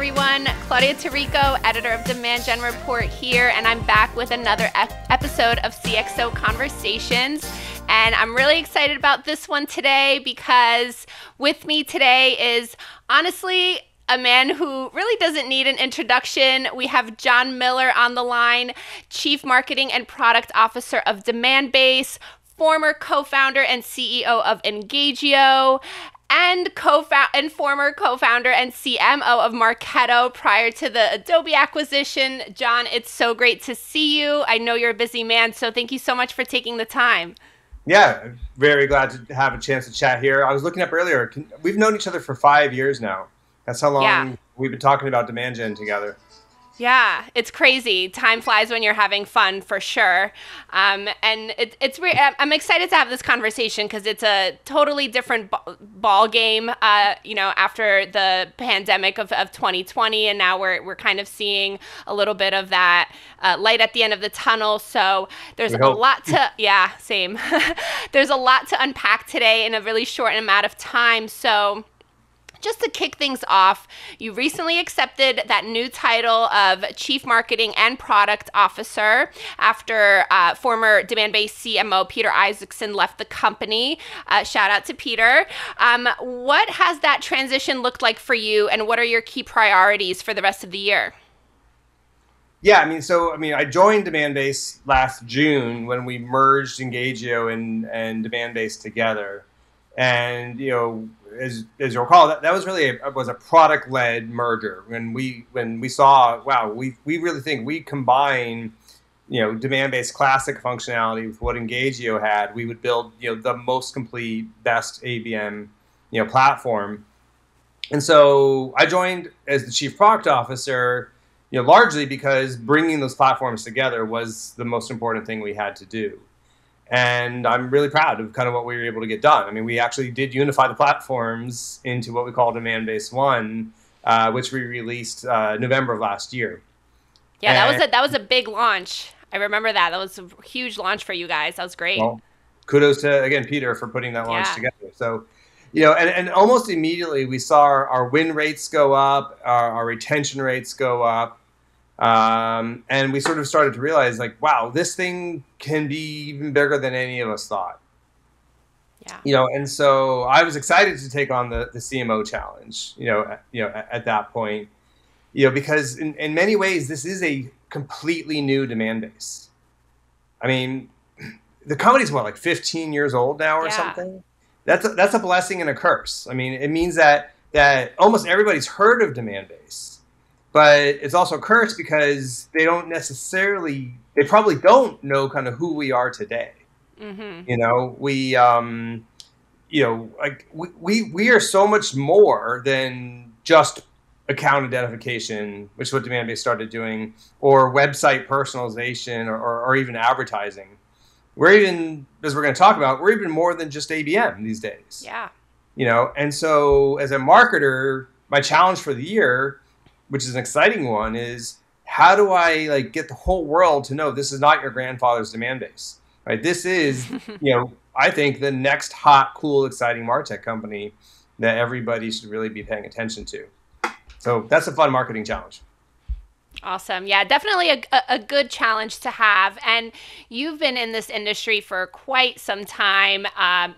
everyone. Klaudia Tirico, editor of Demand Gen Report here, and I'm back with another episode of CXO Conversations. And I'm really excited about this one today because with me today is honestly a man who really doesn't need an introduction. We have Jon Miller on the line, Chief Marketing and Product Officer of Demandbase, former co-founder and CEO of Engagio, and former co-founder and CMO of Marketo prior to the Adobe acquisition. Jon, it's so great to see you. I know you're a busy man, so thank you so much for taking the time. Yeah, very glad to have a chance to chat here. I was looking up earlier. We've known each other for 5 years now. That's how long we've been talking about Demand Gen together. Yeah, it's crazy. Time flies when you're having fun, for sure. And it's weird. I'm excited to have this conversation because it's a totally different ball game. After the pandemic of 2020, and now we're kind of seeing a little bit of that light at the end of the tunnel. So there's a lot to same. There's a lot to unpack today in a really short amount of time. So just to kick things off, you recently accepted that new title of Chief Marketing and Product Officer after former Demandbase CMO Peter Isaacson left the company. Shout out to Peter. What has that transition looked like for you, and what are your key priorities for the rest of the year? Yeah, I joined Demandbase last June when we merged Engagio and Demandbase together. And, as you'll recall, that was really was a product-led merger. When we saw, wow, we really think we combine, Demandbase classic functionality with what Engagio had, we would build, the most complete, best ABM, platform. And so I joined as the Chief Product Officer, largely because bringing those platforms together was the most important thing we had to do. And I'm really proud of kind of what we were able to get done. I mean, we actually did unify the platforms into what we call Demandbase One, which we released November of last year. Yeah, that was a big launch. I remember that. That was a huge launch for you guys. That was great. Well, kudos to, again, Peter for putting that launch together. So, and almost immediately we saw our win rates go up, our retention rates go up. And we sort of started to realize, wow, this thing can be even bigger than any of us thought. Yeah. And so I was excited to take on the CMO challenge, at that point, because in many ways, this is a completely new demand base. I mean, the company's 15 years old now or something. That's a blessing and a curse. I mean, it means that almost everybody's heard of Demandbase. But it's also a curse because they probably don't know kind of who we are today. Mm-hmm. We are so much more than just account identification, which is what Demandbase started doing, or website personalization, or even advertising. We're even, as we're going to talk about, we're even more than just ABM these days. Yeah. And so as a marketer, my challenge for the year, which is an exciting one, is how do I get the whole world to know this is not your grandfather's demand base, right? This is, I think the next hot, cool, exciting martech company that everybody should really be paying attention to. So that's a fun marketing challenge. Awesome. Yeah, definitely a good challenge to have. And you've been in this industry for quite some time.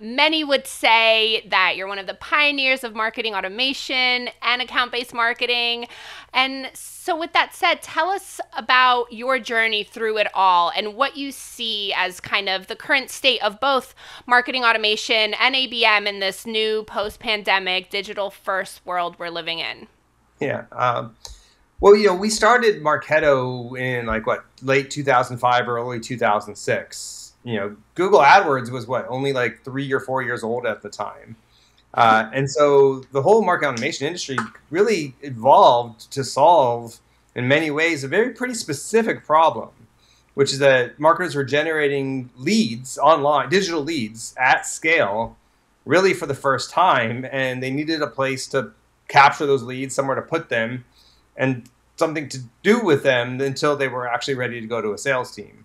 Many would say that you're one of the pioneers of marketing automation and account-based marketing. And so with that said, tell us about your journey through it all and what you see as kind of the current state of both marketing automation and ABM in this new post-pandemic digital-first world we're living in. Yeah. Well, we started Marketo in late 2005, early 2006. Google AdWords was only 3 or 4 years old at the time. And so the whole marketing automation industry really evolved to solve, in many ways, a pretty specific problem, which is that marketers were generating leads online, digital leads at scale, really for the first time. And they needed a place to capture those leads, somewhere to put them, and something to do with them until they were actually ready to go to a sales team.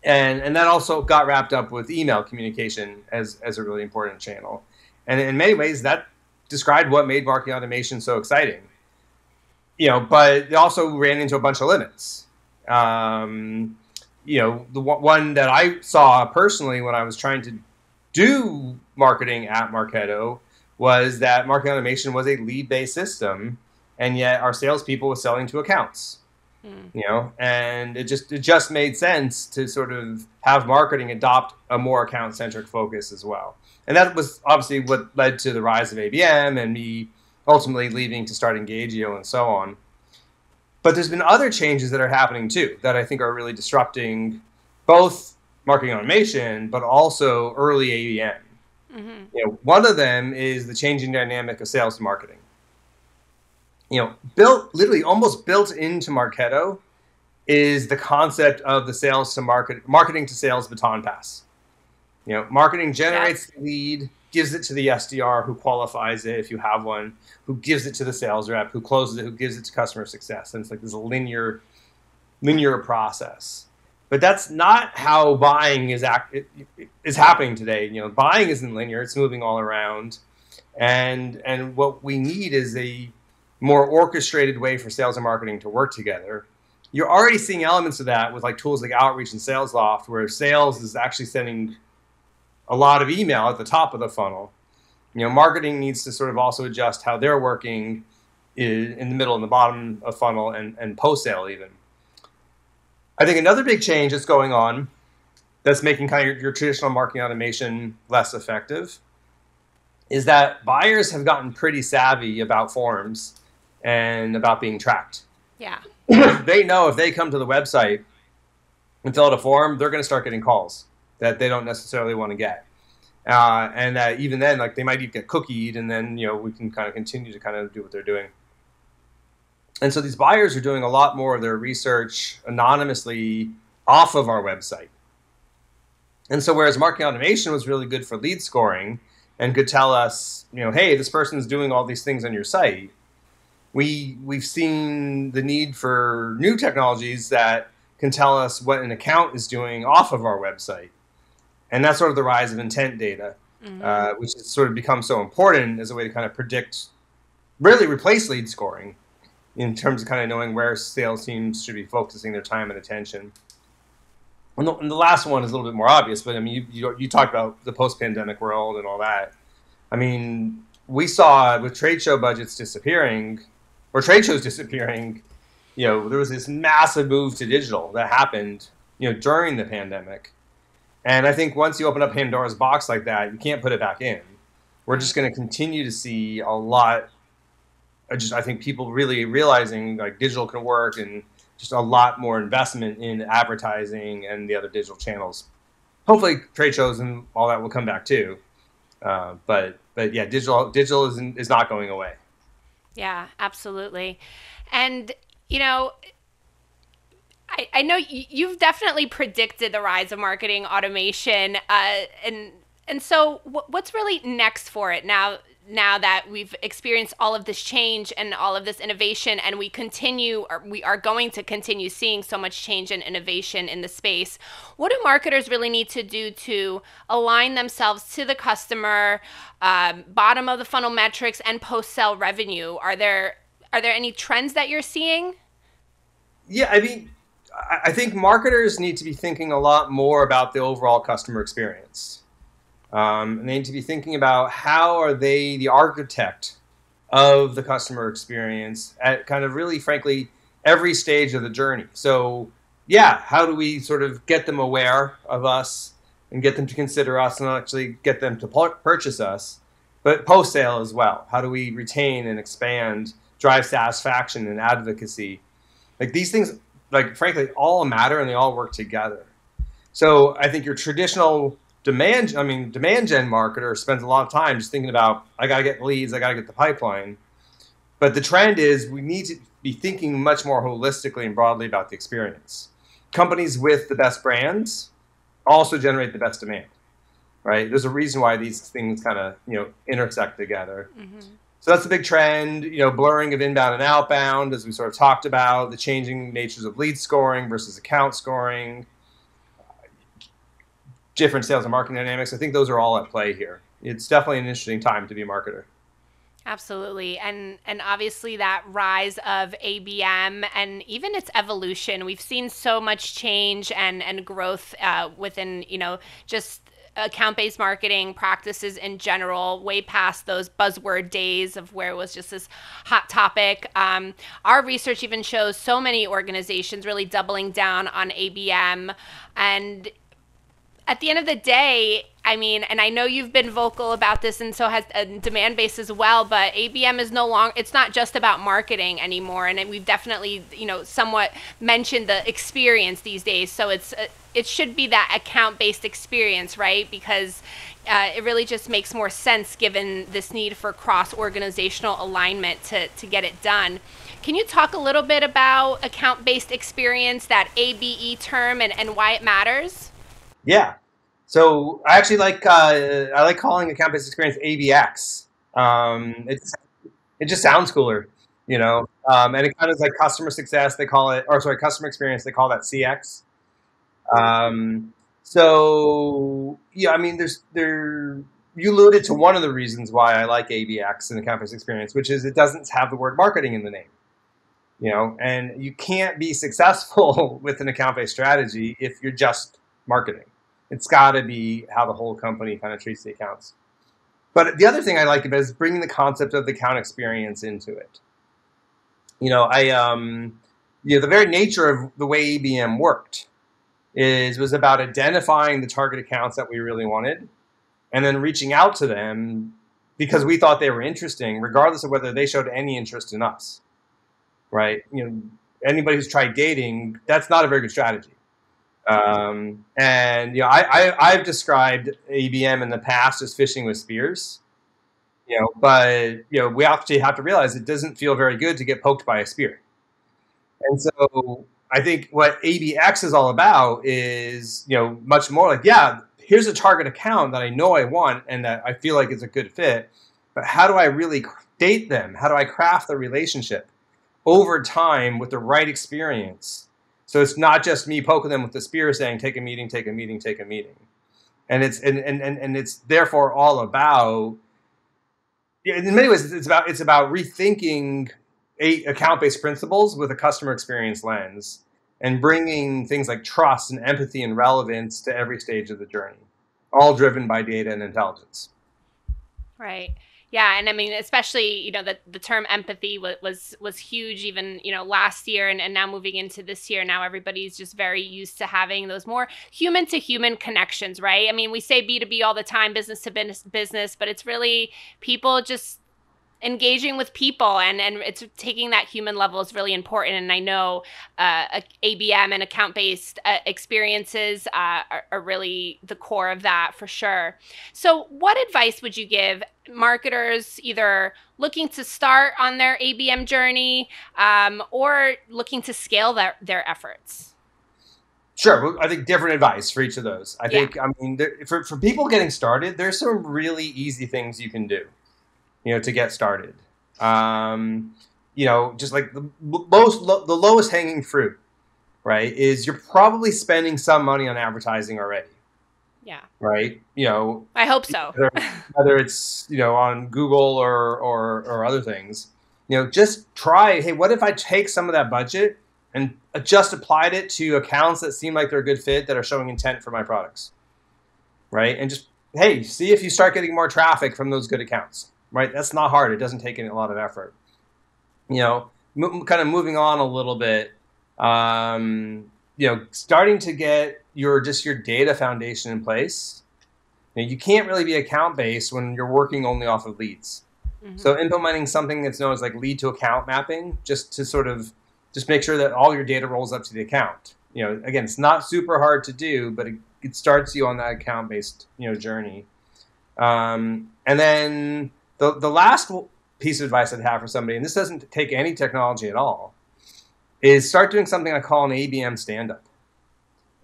And that also got wrapped up with email communication as a really important channel. And in many ways, that described what made marketing automation so exciting. but they also ran into a bunch of limits. The one that I saw personally when I was trying to do marketing at Marketo was that marketing automation was a lead-based system, and yet our salespeople were selling to accounts. And it just made sense to sort of have marketing adopt a more account-centric focus as well. And that was obviously what led to the rise of ABM and me ultimately leaving to start Engagio and so on. But there's been other changes that are happening too that I think are really disrupting both marketing automation, but also early ABM. One of them is the changing dynamic of sales and marketing. Almost built into Marketo is the concept of the marketing to sales baton pass. Marketing generates the lead, gives it to the SDR who qualifies it if you have one, who gives it to the sales rep, who closes it, who gives it to customer success. And it's like this linear process. But that's not how buying is happening today. Buying isn't linear; it's moving all around, and what we need is a more orchestrated way for sales and marketing to work together. You're already seeing elements of that with like tools like Outreach and SalesLoft, where sales is actually sending a lot of email at the top of the funnel. Marketing needs to sort of also adjust how they're working in the middle and the bottom of funnel and post-sale even. I think another big change that's going on that's making kind of your traditional marketing automation less effective is that buyers have gotten pretty savvy about forms and about being tracked. Yeah. They know if they come to the website and fill out a form, they're going to start getting calls that they don't necessarily want to get. And that even then, like they might even get cookied, and then, we can kind of continue to kind of do what they're doing. And so these buyers are doing a lot more of their research anonymously off of our website. And so whereas marketing automation was really good for lead scoring and could tell us, hey, this person's doing all these things on your site, we've seen the need for new technologies that can tell us what an account is doing off of our website. And that's sort of the rise of intent data, which has sort of become so important as a way to kind of predict, really replace lead scoring in terms of kind of knowing where sales teams should be focusing their time and attention. And the last one is a little bit more obvious, but I mean, you talked about the post-pandemic world and all that. I mean, we saw with trade show budgets disappearing, or trade shows disappearing, there was this massive move to digital that happened, during the pandemic. And I think once you open up Pandora's box like that, you can't put it back in. We're just going to continue to see a lot. I think people really realizing like digital can work, and just a lot more investment in advertising and the other digital channels. Hopefully trade shows and all that will come back too. But yeah, digital is not going away. Yeah, absolutely. And, I know you've definitely predicted the rise of marketing automation. And so what's really next for it now that we've experienced all of this change and all of this innovation, and we are going to continue seeing so much change and innovation in the space? What do marketers really need to do to align themselves to the customer, bottom of the funnel metrics, and post-sale revenue? Are there any trends that you're seeing? Yeah, I mean, I think marketers need to be thinking a lot more about the overall customer experience. And they need to be thinking about how are they the architect of the customer experience at kind of really, frankly, every stage of the journey. So yeah, how do we sort of get them aware of us and get them to consider us and actually get them to purchase us, but post-sale as well? How do we retain and expand, drive satisfaction and advocacy? Like these things, like frankly, all matter and they all work together. So I think your traditional demand gen marketer spends a lot of time just thinking about, I got to get leads, I got to get the pipeline. But the trend is we need to be thinking much more holistically and broadly about the experience. Companies with the best brands also generate the best demand, right? There's a reason why these things kind of, intersect together. Mm-hmm. So that's the big trend, blurring of inbound and outbound, as we sort of talked about, the changing natures of lead scoring versus account scoring, different sales and marketing dynamics. I think those are all at play here. It's definitely an interesting time to be a marketer. Absolutely. And obviously that rise of ABM and even its evolution, we've seen so much change and growth within, just account-based marketing practices in general, way past those buzzword days of where it was just this hot topic. Our research even shows so many organizations really doubling down on ABM. And at the end of the day, I mean, and I know you've been vocal about this, and so has Demandbase as well, but ABM is no longer, it's not just about marketing anymore. And we've definitely, somewhat mentioned the experience these days. So it should be that account-based experience, right? Because it really just makes more sense given this need for cross-organizational alignment to get it done. Can you talk a little bit about account-based experience, that ABE term, and why it matters? Yeah. So I actually like calling account-based experience ABX. It just sounds cooler, and it kind of is like customer success. They call it, or sorry, customer experience. They call that CX. So yeah, I mean, you alluded to one of the reasons why I like ABX and account-based experience, which is it doesn't have the word marketing in the name, and you can't be successful with an account-based strategy if you're just marketing. It's got to be how the whole company kind of treats the accounts. But the other thing I like about it is bringing the concept of the account experience into it. The very nature of the way ABM worked was about identifying the target accounts that we really wanted, and then reaching out to them because we thought they were interesting, regardless of whether they showed any interest in us. Right? Anybody who's tried dating, that's not a very good strategy. I've described ABM in the past as fishing with spears, but we actually have to realize it doesn't feel very good to get poked by a spear. And so I think what ABX is all about is, much more like, yeah, here's a target account that I know I want and that I feel like is a good fit, but how do I really date them? How do I craft the relationship over time with the right experience? So it's not just me poking them with the spear saying, take a meeting, take a meeting, take a meeting. And it's therefore all about, in many ways, it's about rethinking account-based principles with a customer experience lens and bringing things like trust and empathy and relevance to every stage of the journey, all driven by data and intelligence. Right. Yeah, and I mean, especially, the term empathy was huge even, last year and now moving into this year. Now everybody's just very used to having those more human to human connections, right? I mean, we say B2B all the time, business to business, but it's really people just engaging with people and it's taking that human level is really important. And I know ABM and account-based experiences are really the core of that for sure. So what advice would you give marketers either looking to start on their ABM journey or looking to scale their efforts? Sure. I think different advice for each of those. I think, for people getting started, there's some really easy things you can do, to get started. Just like the lowest hanging fruit, right, is you're probably spending some money on advertising already. Yeah. Right. I hope so. whether it's, on Google or other things, just try, hey, what if I take some of that budget and just applied it to accounts that seem like they're a good fit that are showing intent for my products. Right. And just, hey, see if you start getting more traffic from those good accounts. Right. That's not hard. It doesn't take a lot of effort. Kind of moving on a little bit, starting to get your data foundation in place. You can't really be account-based when you're working only off of leads. Mm-hmm. So implementing something that's known as like lead to account mapping, just to sort of just make sure that all your data rolls up to the account. Again, it's not super hard to do, but it starts you on that account-based, journey. And then the last piece of advice I'd have for somebody, and this doesn't take any technology at all, is start doing something I call an ABM stand-up.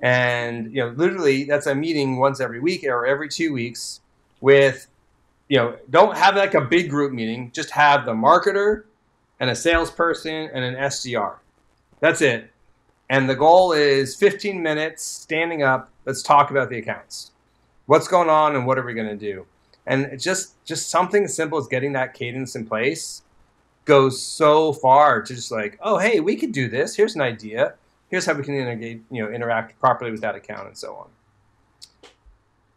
And, literally that's a meeting once every week or every 2 weeks with, don't have like a big group meeting, just have the marketer and a salesperson and an SDR. That's it. And the goal is 15 minutes standing up. Let's talk about the accounts. What's going on and what are we going to do? And it's just something as simple as getting that cadence in place goes so far to just like, oh, hey, we could do this. Here's an idea. Here's how we can interact properly with that account and so on.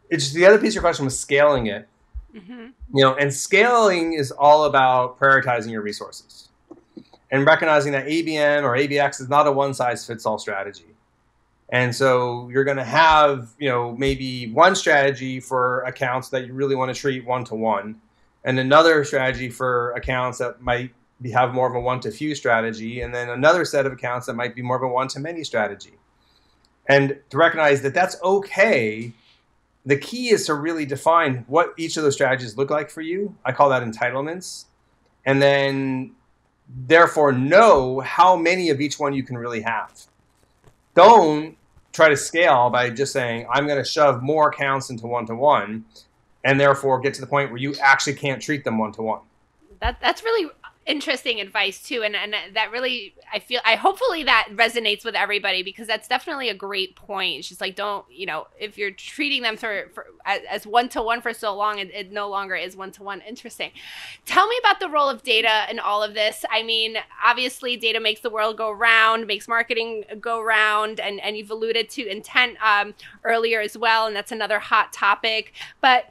It's just the other piece of your question was scaling it. And scaling is all about prioritizing your resources and recognizing that ABM or ABX is not a one-size-fits-all strategy. And so you're going to have, maybe one strategy for accounts that you really want to treat one-to-one, and another strategy for accounts that might have more of a one-to-few strategy, and then another set of accounts that might be more of a one-to-many strategy. And to recognize that that's okay, the key is to really define what each of those strategies look like for you. I call that entitlements. And then, therefore, know how many of each one you can really have. Don't try to scale by just saying, I'm going to shove more accounts into one-to-one, and therefore get to the point where you actually can't treat them one-to-one. That's really interesting advice too, and that really hopefully that resonates with everybody, because that's definitely a great point. It's just like, don't, if you're treating them as one-to-one for so long, it no longer is one-to-one. Interesting. Tell me about the role of data in all of this. I mean, obviously data makes the world go round, makes marketing go round, and you've alluded to intent earlier as well, and that's another hot topic. But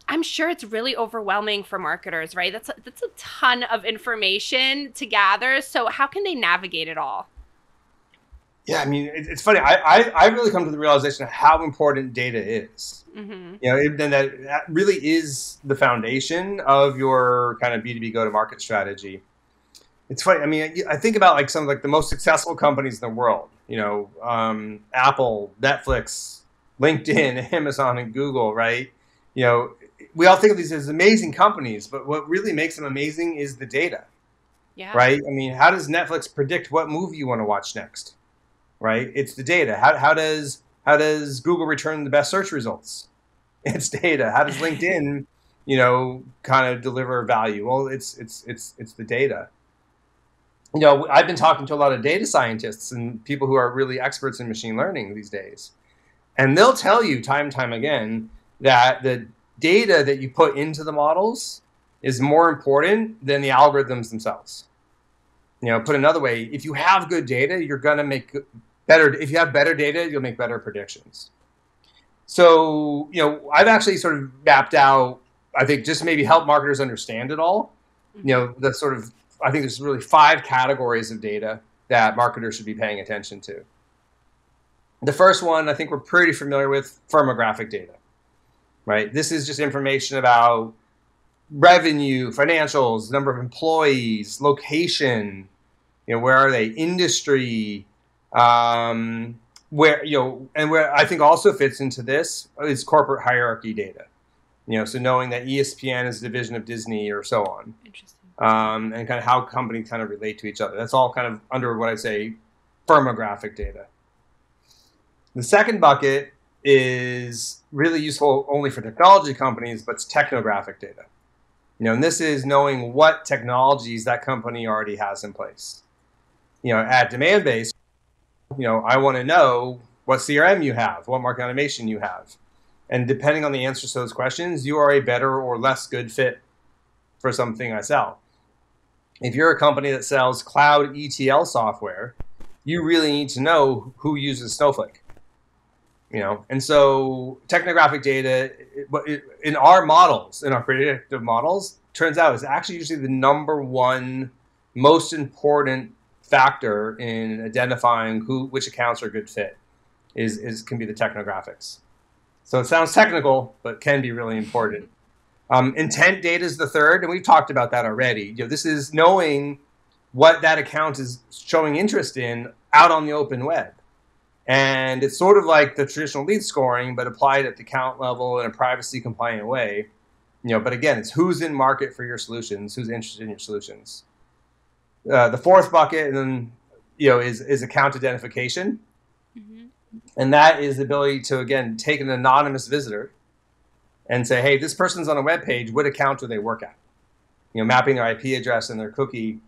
I'm sure it's really overwhelming for marketers, right? That's a ton of information to gather. So how can they navigate it all? Yeah, I mean, it's funny. I really come to the realization of how important data is. And that really is the foundation of your kind of B2B go-to-market strategy. It's funny. I mean, I think about like some of like the most successful companies in the world. Apple, Netflix, LinkedIn, Amazon, and Google, right? We all think of these as amazing companies, but what really makes them amazing is the data, right? I mean, how does Netflix predict what movie you want to watch next, right? It's the data. How does Google return the best search results? It's data. How does LinkedIn, kind of deliver value? Well, it's the data. I've been talking to a lot of data scientists and people who are really experts in machine learning these days, and they'll tell you time and time again that the data that you put into the models is more important than the algorithms themselves. Put another way, if you have good data, you're going to make better. If you have better data, you'll make better predictions. So, I've actually sort of mapped out, I think, just maybe help marketers understand it all. The sort of, I think there's really 5 categories of data that marketers should be paying attention to. The first one, I think we're pretty familiar with, firmographic data. Right. This is just information about revenue, financials, number of employees, location, where are they, industry, where, and where I think also fits into this is corporate hierarchy data. So knowing that ESPN is a division of Disney or so on. Interesting. And kind of how companies kind of relate to each other. That's all kind of under what I say firmographic data. The second bucket is really useful only for technology companies, but it's technographic data. And this is knowing what technologies that company already has in place. At Demandbase, I want to know what CRM you have, what marketing automation you have. And depending on the answers to those questions, you are a better or less good fit for something I sell. If you're a company that sells cloud ETL software, you really need to know who uses Snowflake. And so technographic data in our models, in our predictive models, turns out is actually usually the number one most important factor in identifying which accounts are a good fit can be the technographics. So it sounds technical, but can be really important. Intent data is the third, and we've talked about that already. This is knowing what that account is showing interest in out on the open web. And it's sort of like the traditional lead scoring, but applied at the account level in a privacy compliant way. But again, it's who's in market for your solutions, who's interested in your solutions. The fourth bucket, and then is account identification, and that is the ability to again take an anonymous visitor and say, hey, this person's on a web page. What account do they work at? Mapping their IP address and their cookie.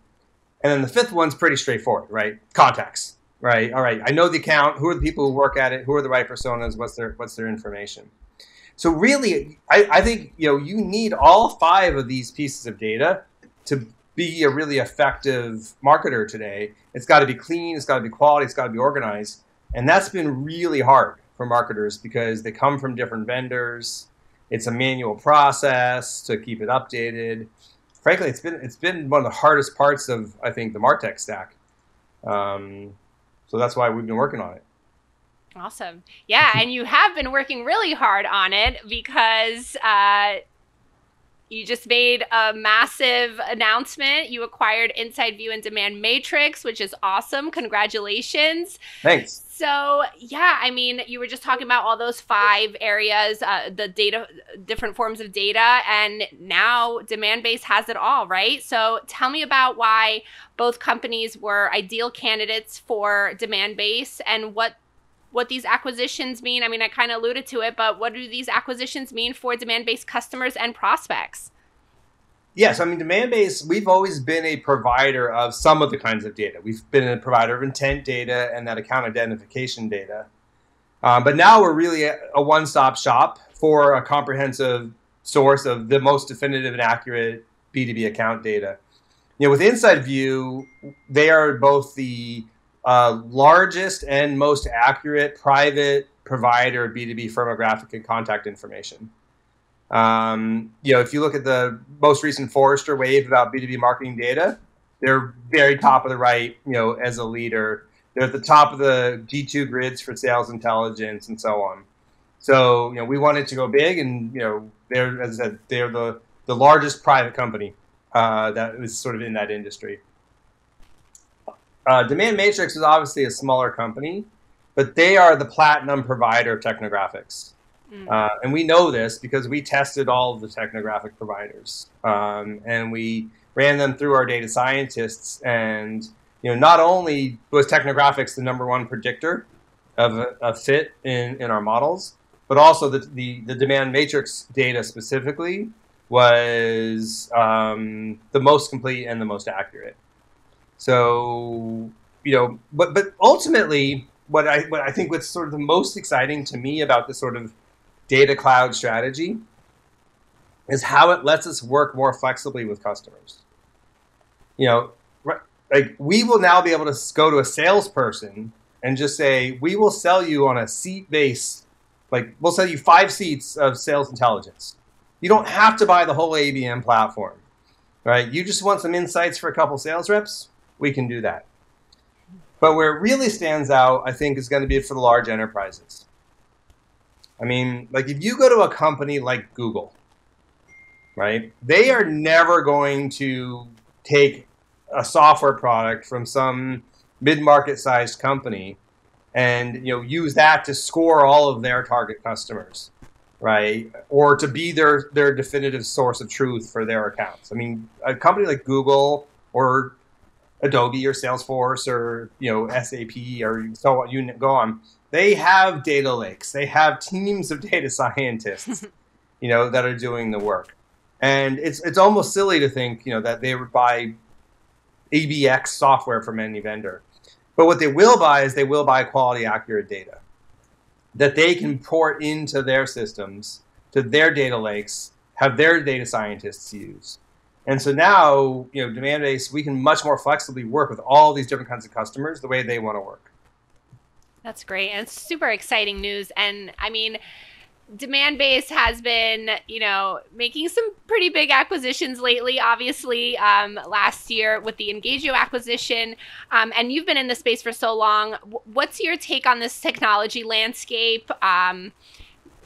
And then the fifth one's pretty straightforward, right? Contacts. Right. All right. I know the account. Who are the people who work at it? Who are the right personas? What's their information? So really, I think, you need all 5 of these pieces of data to be a really effective marketer today. It's got to be clean, it's got to be quality, it's got to be organized. And that's been really hard for marketers because they come from different vendors. It's a manual process to keep it updated. Frankly, it's been one of the hardest parts of, I think, the martech stack. So that's why we've been working on it. Awesome. Yeah, and you have been working really hard on it because you just made a massive announcement. You acquired InsideView and DemandMatrix, which is awesome. Congratulations. Thanks. So, yeah, I mean, you were just talking about all those 5 areas, the data, different forms of data, and now Demandbase has it all, right? So tell me about why both companies were ideal candidates for Demandbase and what these acquisitions mean. I mean, I kind of alluded to it, but what do these acquisitions mean for Demandbase customers and prospects? Yes, I mean, Demandbase, we've always been a provider of some of the kinds of data. We've been a provider of intent data and that account identification data. But now we're really a one-stop shop for a comprehensive source of the most definitive and accurate B2B account data. With InsideView, they are both the largest and most accurate private provider of B2B firmographic and contact information. If you look at the most recent Forrester wave about B2B marketing data, they're very top of the right, as a leader. They're at the top of the G2 grids for sales intelligence and so on. So, we wanted to go big, and, they're, as I said, they're the largest private company that is sort of in that industry. DemandMatrix is obviously a smaller company, but they are the platinum provider of technographics. And we know this because we tested all of the technographic providers, and we ran them through our data scientists. And not only was technographics the #1 predictor of a fit in our models, but also the DemandMatrix data specifically was the most complete and the most accurate. So but ultimately, what I think what's sort of the most exciting to me about this sort of data cloud strategy is how it lets us work more flexibly with customers. Like we will now be able to go to a salesperson and just say, we will sell you on a seat base, like we'll sell you 5 seats of sales intelligence. You don't have to buy the whole ABM platform, right? You just want some insights for a couple sales reps, we can do that. But where it really stands out, I think, is going to be for the large enterprises. I mean, like if you go to a company like Google, right? They are never going to take a software product from some mid-market sized company and use that to score all of their target customers, right? Or to be their definitive source of truth for their accounts. I mean, a company like Google or Adobe or Salesforce or SAP or so on, you go on. They have data lakes. They have teams of data scientists, that are doing the work. And it's almost silly to think, that they would buy ABX software from any vendor. But what they will buy is they will buy quality, accurate data that they can port into their systems, to their data lakes, have their data scientists use. And so now, Demandbase, we can much more flexibly work with all these different kinds of customers the way they want to work. That's great. And it's super exciting news. And I mean, Demandbase has been, making some pretty big acquisitions lately, obviously, last year with the Engagio acquisition. And you've been in the space for so long. What's your take on this technology landscape?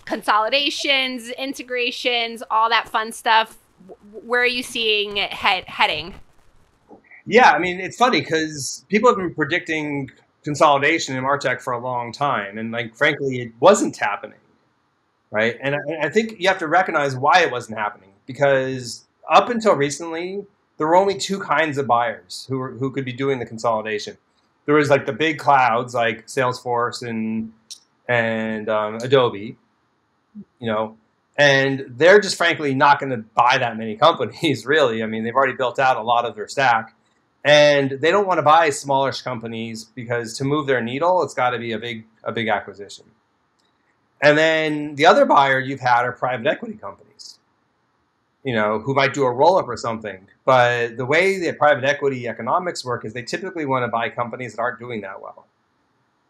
Consolidations, integrations, all that fun stuff. Where are you seeing it heading? Yeah, I mean, it's funny because people have been predicting consolidation in martech for a long time. And frankly, it wasn't happening. Right. And I think you have to recognize why it wasn't happening, because up until recently, there were only 2 kinds of buyers who could be doing the consolidation. There was the big clouds like Salesforce and Adobe, and they're just frankly not going to buy that many companies, really. I mean, they've already built out a lot of their stack, and they don't want to buy smallish companies because to move their needle, it's got to be a big acquisition. And then the other buyer you've had are private equity companies, who might do a roll-up or something. But the way the private equity economics work is they typically want to buy companies that aren't doing that well.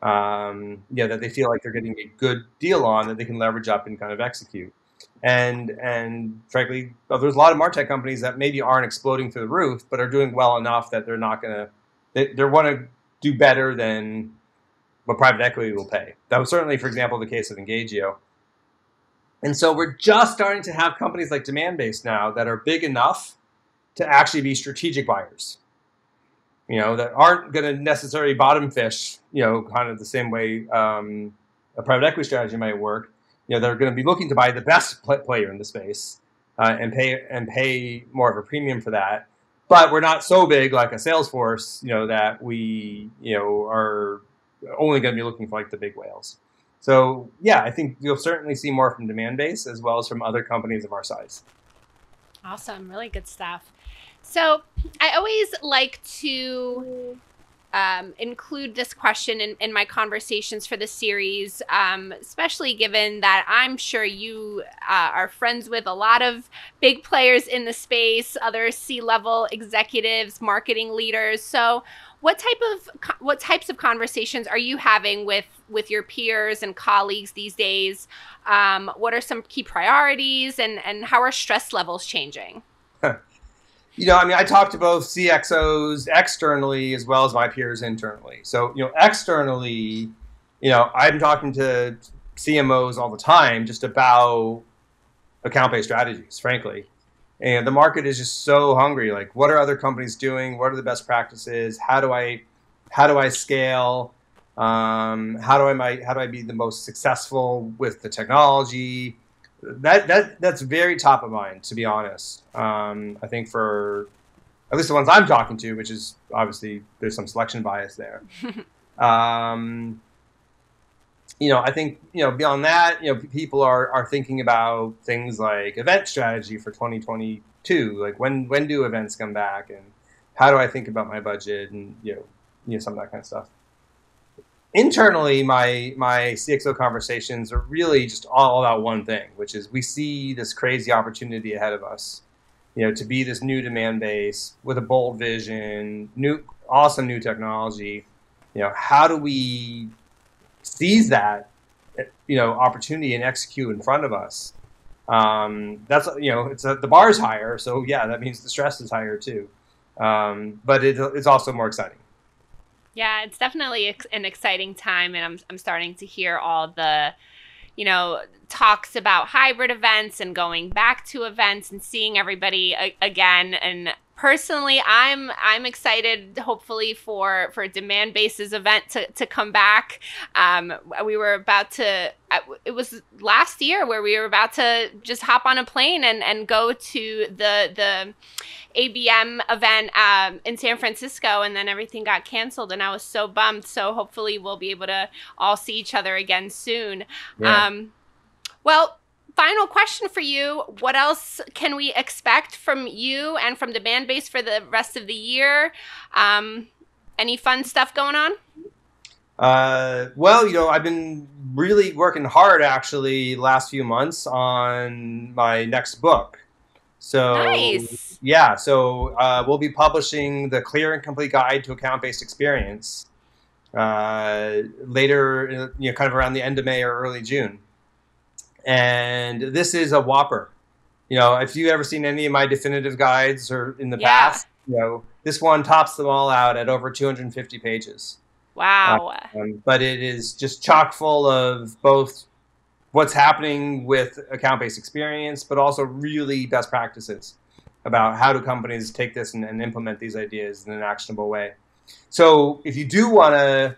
That they feel like they're getting a good deal on that they can leverage up and kind of execute. And frankly, there's a lot of martech companies that maybe aren't exploding through the roof, but are doing well enough that they're not going to, they want to do better than what private equity will pay. That was certainly, for example, the case of Engagio. And so we're just starting to have companies like Demandbase now that are big enough to actually be strategic buyers, that aren't going to necessarily bottom fish, kind of the same way a private equity strategy might work. They're going to be looking to buy the best player in the space and pay more of a premium for that. But we're not so big like a Salesforce, that we, are only going to be looking for like the big whales. So yeah, I think you'll certainly see more from Demandbase as well as from other companies of our size. Awesome. Really good stuff. So I always like to include this question in my conversations for the series, especially given that I'm sure you are friends with a lot of big players in the space, other C-level executives, marketing leaders. So what types of conversations are you having with your peers and colleagues these days? What are some key priorities, and how are stress levels changing? I talk to both CXOs externally as well as my peers internally. So, externally, I'm talking to CMOs all the time just about account-based strategies, frankly. And the market is just so hungry. Like, what are other companies doing? What are the best practices? How do I scale? How do I be the most successful with the technology? That's very top of mind, to be honest. I think for at least the ones I'm talking to, which is obviously there's some selection bias there. I think beyond that, people are thinking about things like event strategy for 2022. Like when do events come back, and how do I think about my budget, and some of that kind of stuff. Internally, my CXO conversations are really just all about one thing, which is we see this crazy opportunity ahead of us, to be this new demand base with a bold vision, awesome new technology. How do we seize that, opportunity and execute in front of us? That's, the bar is higher, so yeah, that means the stress is higher too. But it's also more exciting. Yeah, it's definitely an exciting time, and I'm starting to hear all the, talks about hybrid events and going back to events and seeing everybody again. And personally, I'm excited, hopefully, for Demandbase's event to come back. We were about to. It was last year where we were about to just hop on a plane and go to the ABM event in San Francisco, and then everything got canceled, and I was so bummed. So hopefully we'll be able to all see each other again soon. Yeah. Well, final question for you. What else can we expect from you and from Demandbase for the rest of the year? Any fun stuff going on? Well, I've been really working hard actually last few months on my next book. So nice. Yeah, so we'll be publishing the Clear and Complete Guide to Account-Based Experience later, kind of around the end of May or early June. And this is a whopper. If you've ever seen any of my definitive guides or in the past, this one tops them all out at over 250 pages. Wow. But it is just chock full of both what's happening with account-based experience, but also really best practices about how do companies take this and implement these ideas in an actionable way. So if you do want to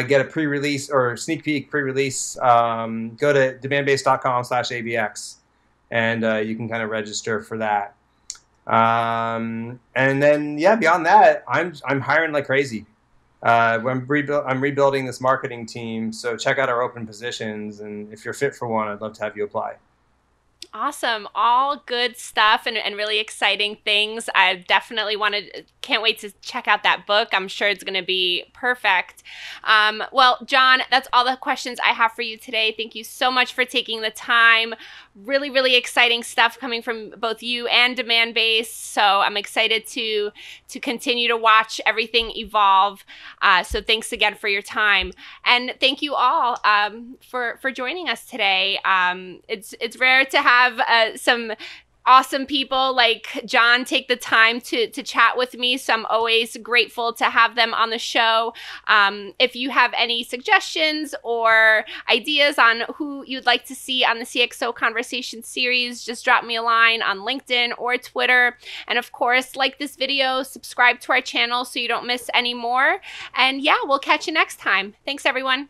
get a pre-release or sneak peek pre-release, go to demandbase.com/ABX, and you can kind of register for that. And then, beyond that, I'm hiring like crazy. I'm rebuilding this marketing team, so check out our open positions, and if you're fit for one, I'd love to have you apply. Awesome. All good stuff and really exciting things. I definitely want to can't wait to check out that book. I'm sure it's going to be perfect. Well, Jon, that's all the questions I have for you today. Thank you so much for taking the time. Really, really exciting stuff coming from both you and Demandbase. So I'm excited to continue to watch everything evolve. So thanks again for your time. And thank you all for joining us today. It's rare to have some awesome people like Jon take the time to chat with me, so I'm always grateful to have them on the show. If you have any suggestions or ideas on who you'd like to see on the CXO Conversation series, just drop me a line on LinkedIn or Twitter. And of course, like this video, subscribe to our channel so you don't miss any more. And yeah, we'll catch you next time. Thanks, everyone.